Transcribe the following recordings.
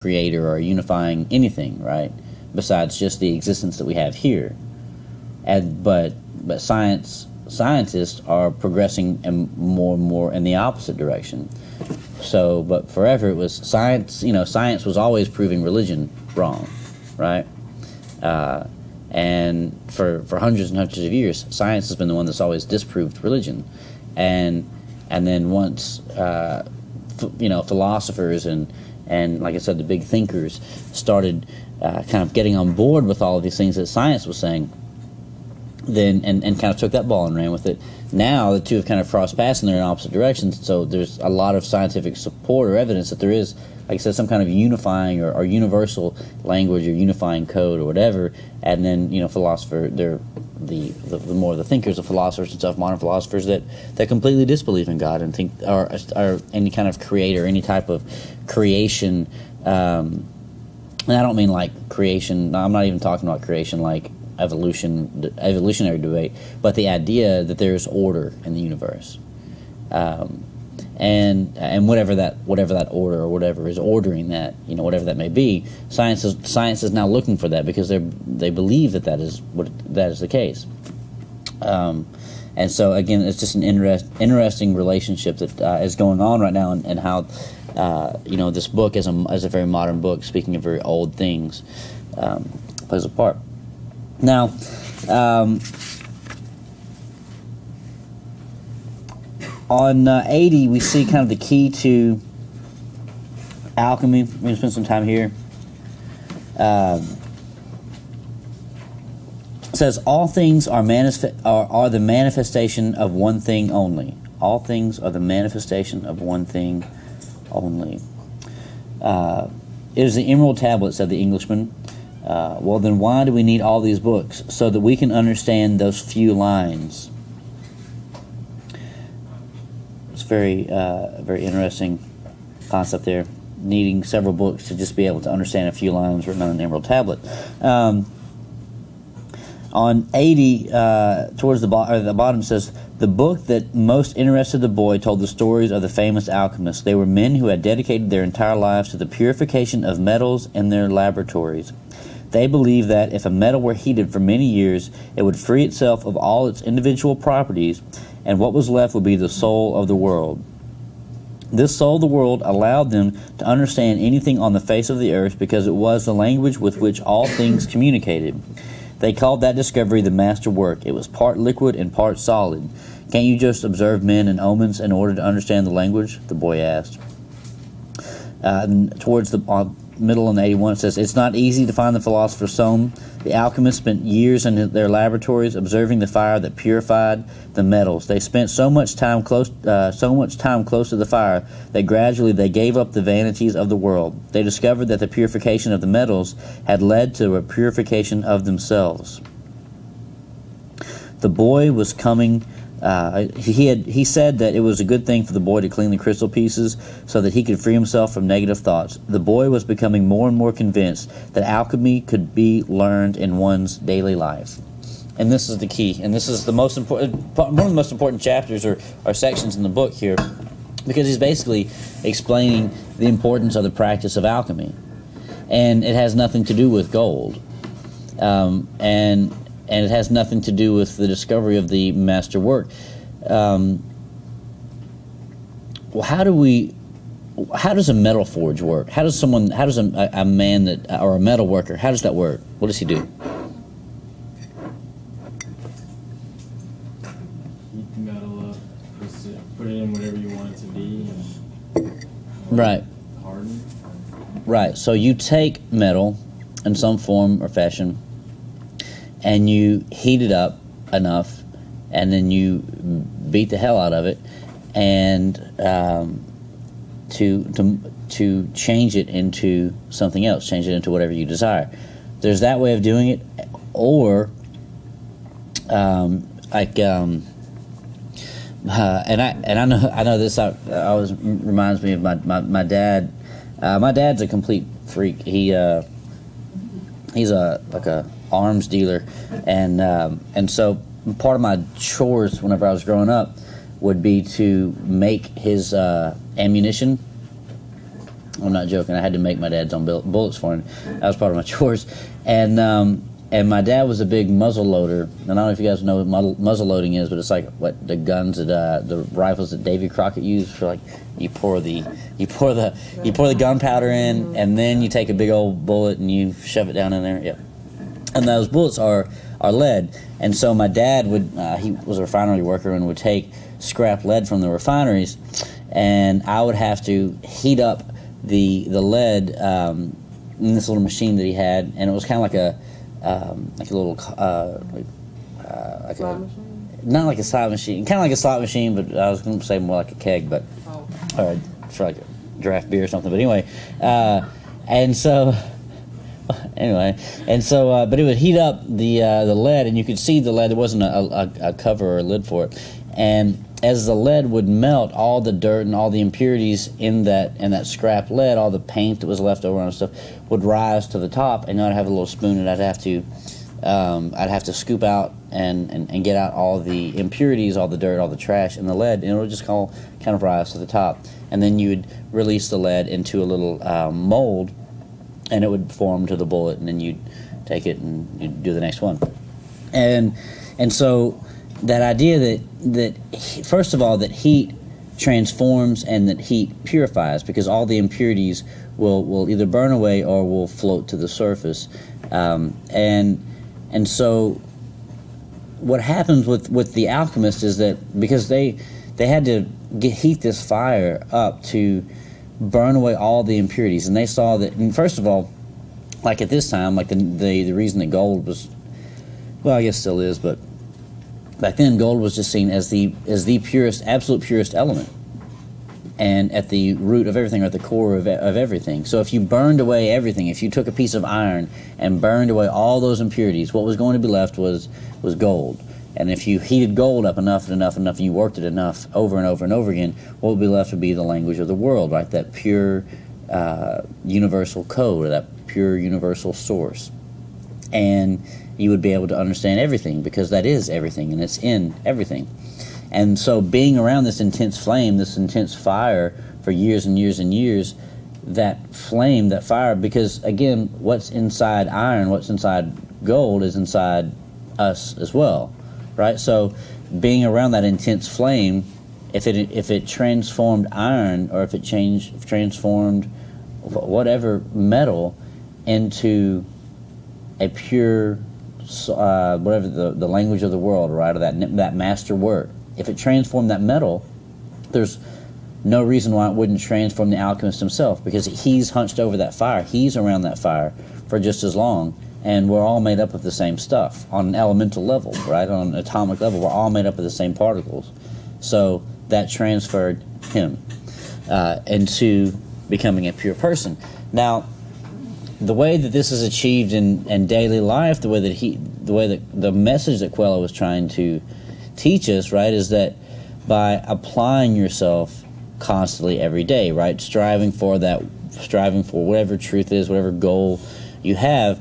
creator or unifying anything, right? Besides just the existence that we have here. But scientists are progressing more and more in the opposite direction. So, but forever it was science. Science was always proving religion wrong, right? And for hundreds and hundreds of years, science has been the one that's always disproved religion. And then once philosophers and like I said, the big thinkers started kind of getting on board with all of these things that science was saying, then and kind of took that ball and ran with it. Now the two have kind of crossed paths and they're in opposite directions. So there's a lot of scientific support or evidence that there is, like I said, some kind of unifying or universal language or unifying code or whatever. And then philosopher, they're the more the thinkers, the philosophers and stuff, modern philosophers that completely disbelieve in God and think or any kind of creator, any type of creation. And I don't mean like creation. I'm not even talking about creation like evolutionary debate, but the idea that there's order in the universe, and whatever that order or whatever is ordering that, whatever that may be, science is now looking for that because they believe that is the case. And so again, it's just an interesting relationship that is going on right now, and how this book as a very modern book, speaking of very old things, plays a part. Now, on 80, we see kind of the key to alchemy. We're going to spend some time here. It says, all things are the manifestation of one thing only. All things are the manifestation of one thing only. It is the emerald tablet, said the Englishman. Well, then why do we need all these books? So that we can understand those few lines. It's very interesting concept there. Needing several books to just be able to understand a few lines written on an emerald tablet. On 80, towards the bottom says, the book that most interested the boy told the stories of the famous alchemists. They were men who had dedicated their entire lives to the purification of metals in their laboratories. They believed that if a metal were heated for many years, it would free itself of all its individual properties, and what was left would be the soul of the world. This soul of the world allowed them to understand anything on the face of the earth because it was the language with which all things communicated. They called that discovery the master work. It was part liquid and part solid. Can't you just observe men and omens in order to understand the language? The boy asked. Towards the middle in 81, it says, it's not easy to find the philosopher's stone. The alchemists spent years in their laboratories observing the fire that purified the metals. They spent so much time close to the fire that gradually they gave up the vanities of the world. They discovered that the purification of the metals had led to a purification of themselves. The boy was coming. He said that it was a good thing for the boy to clean the crystal pieces so that he could free himself from negative thoughts. The boy was becoming more and more convinced that alchemy could be learned in one's daily life. And this is the key. And this is the most important, one of the most important chapters or sections in the book here, because he's basically explaining the importance of the practice of alchemy. And it has nothing to do with gold. And it has nothing to do with the discovery of the master work. Well, how does a metal forge work? How does a man that, or a metal worker, how does that work? What does he do? Heat the metal up, put it in whatever you want it to be, and right. Harden. Right. So you take metal in some form or fashion, and you heat it up enough, and then you beat the hell out of it, and to change it into something else, change it into whatever you desire. There's that way of doing it, or and I know this always reminds me of my dad. My dad's a complete freak. He's like a arms dealer, and so part of my chores whenever I was growing up would be to make his ammunition I'm not joking. I had to make my dad's own bullets for him. That was part of my chores. And my dad was a big muzzle loader. And I don't know if you guys know what muzzle loading is, but it's like what the guns that the rifles that Davy Crockett used for, like, you pour the gunpowder in, and then you take a big old bullet and you shove it down in there. Yep. And those bullets are lead. And so my dad would he was a refinery worker and would take scrap lead from the refineries, and I would have to heat up the lead in this little machine that he had, and it was kind of like a little like Slot machine? not like a slot machine, kind of like a slot machine, but I was going to say more like a keg, but or for like a draft beer or something. But anyway, and so but it would heat up the lead, and you could see the lead. There wasn't a cover or a lid for it, and as the lead would melt, all the dirt and all the impurities in that scrap lead, all the paint that was left over and stuff, would rise to the top, and I'd have a little spoon, and I'd have to scoop out and get out all the impurities, all the dirt, all the trash in the lead, and it would just kind of rise to the top, and then you would release the lead into a little mold, and it would form to the bullet, and then you'd take it and you'd do the next one, and so that idea that first of all, that heat transforms and that heat purifies, because all the impurities will either burn away or will float to the surface, and so what happens with the alchemist is that because they had to heat this fire up to burn away all the impurities, and they saw that, and first of all, like at this time, like the reason that gold was, well, I guess still is, but back then gold was just seen as the purest, absolute purest element, and at the root of everything, or at the core of everything. So if you burned away everything, if you took a piece of iron and burned away all those impurities, what was going to be left was gold. And if you heated gold up enough, you worked it enough over and over and over again, what would be left would be the language of the world, right? That pure universal code, or that pure universal source. And you would be able to understand everything, because that is everything, and it's in everything. And so being around this intense flame, this intense fire for years and years and years, that flame, that fire, because again, what's inside iron, what's inside gold is inside us as well, right? So being around that intense flame, if it transformed iron, or if it transformed whatever metal into a pure, whatever the language of the world, right, or that master work, if it transformed that metal, there's no reason why it wouldn't transform the alchemist himself, because he's hunched over that fire, he's around that fire for just as long, and we're all made up of the same stuff on an elemental level, right, on an atomic level. We're all made up of the same particles. So that transferred him into becoming a pure person. Now, the way that this is achieved in daily life, the way that the message that Quello was trying to teach us, right, is that by applying yourself constantly every day, right, striving for whatever truth is, whatever goal you have,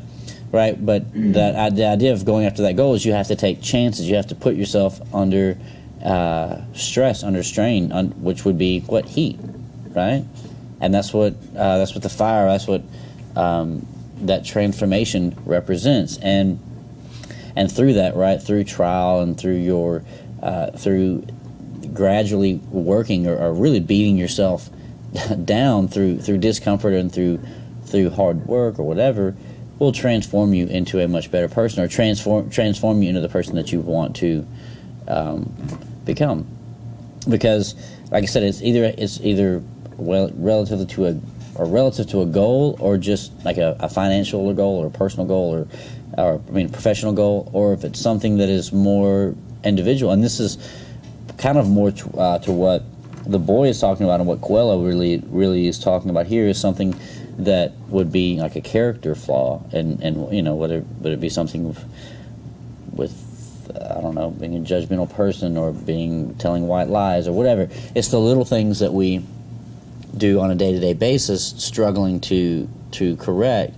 right, but the idea of going after that goal is you have to take chances, you have to put yourself under stress, under strain, which would be what? Heat, right? And that's what the fire, that's what that transformation represents, and through that, right, through trial and through your through gradually working or really beating yourself down through discomfort and through hard work or whatever, will transform you into a much better person, or transform you into the person that you want to become. Because, like I said, it's either relative to a goal, or just like a financial goal, or a personal goal, or professional goal, or if it's something that is more individual. And this is kind of more to what the boy is talking about, and what Quello really is talking about here, is something that would be like a character flaw, and whether it be something with I don't know, being a judgmental person, or telling white lies, or whatever. It's the little things that we do on a day-to-day basis, struggling to correct,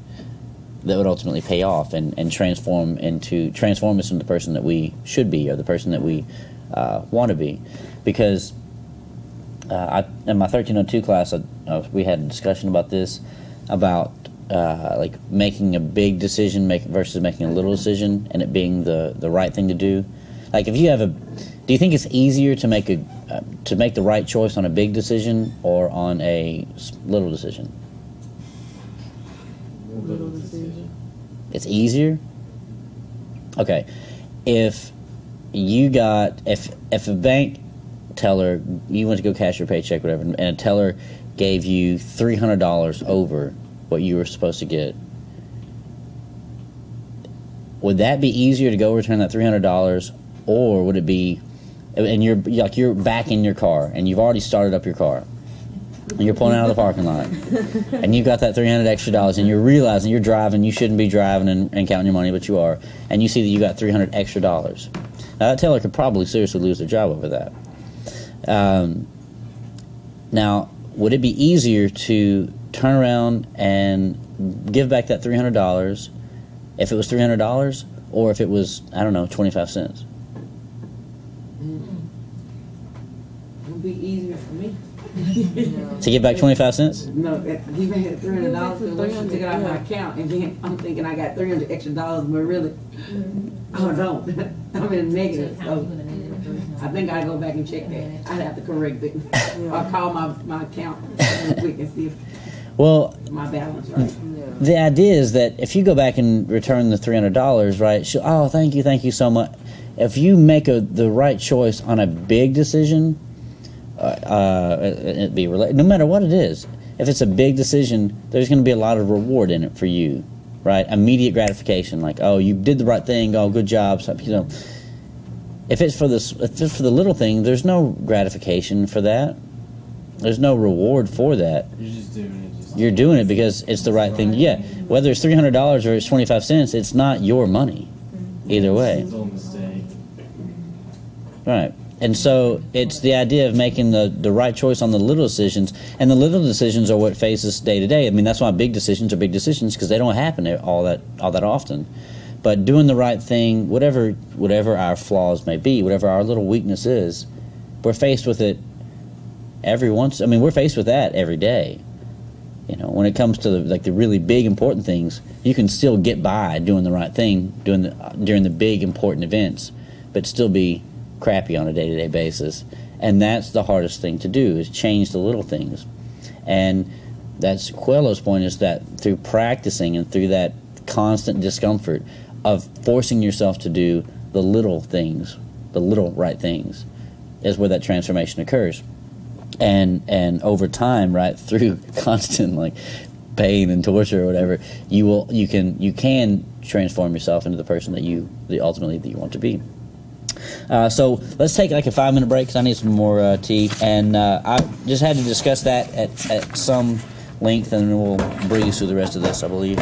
that would ultimately pay off and transform us into the person that we should be, or the person that we want to be. Because in my 1302 class, we had a discussion about this, about like making a big decision versus making a little decision, and it being the right thing to do. Like, if you have do you think it's easier to make the right choice on a big decision or on a little decision? Little decision. It's easier? Okay. If a bank teller, you went to go cash your paycheck, whatever, and a teller gave you $300 over what you were supposed to get, would that be easier to go return that $300, or would it be, and you're back in your car and you've already started up your car and you're pulling out of the parking lot and you've got that $300 extra, and you're realizing you're driving, you shouldn't be driving and counting your money, but you are, and you see that you got $300 extra. Now that teller could probably seriously lose their job over that. Now, would it be easier to turn around and give back that $300 if it was $300, or if it was, I don't know, 25 cents? It would be easier for me. To give back 25 cents? No, he made $300 because I took it out of my account, and then I'm thinking I got $300 extra, but really, I don't. I'm in the negative. So I think I go back and check that. I'd have to correct it. Or call my account real quick and see if my balance right. The idea is that if you go back and return the $300, right, oh, thank you so much. If you make the right choice on a big decision, it'd be no matter what it is. If it's a big decision, there's going to be a lot of reward in it for you, right? Immediate gratification, like, oh, you did the right thing, oh, good job. So, if it's for the little thing, there's no gratification for that. There's no reward for that. You're just doing it. You're doing it because it's the right thing. Yeah, whether it's $300 or it's 25 cents, it's not your money. Either way. It's a mistake. Right. And so it's the idea of making the right choice on the little decisions, and the little decisions are what face us day to day. I mean, that's why big decisions are big decisions, because they don't happen all that often. But doing the right thing, whatever our flaws may be, whatever our little weakness is, we're faced with it we're faced with that every day. When it comes to the really big important things, you can still get by doing the right thing during the big important events, but still be crappy on a day-to-day basis. And that's the hardest thing to do, is change the little things. And that's Coelho's point, is that through practicing and through that constant discomfort of forcing yourself to do the little things, the little right things, is where that transformation occurs. And over time, right, through constant pain and torture or whatever, you can transform yourself into the person that ultimately you want to be. So let's take a 5-minute break, because I need some more tea, and I just had to discuss that at some length, and then we'll breeze through the rest of this, I believe.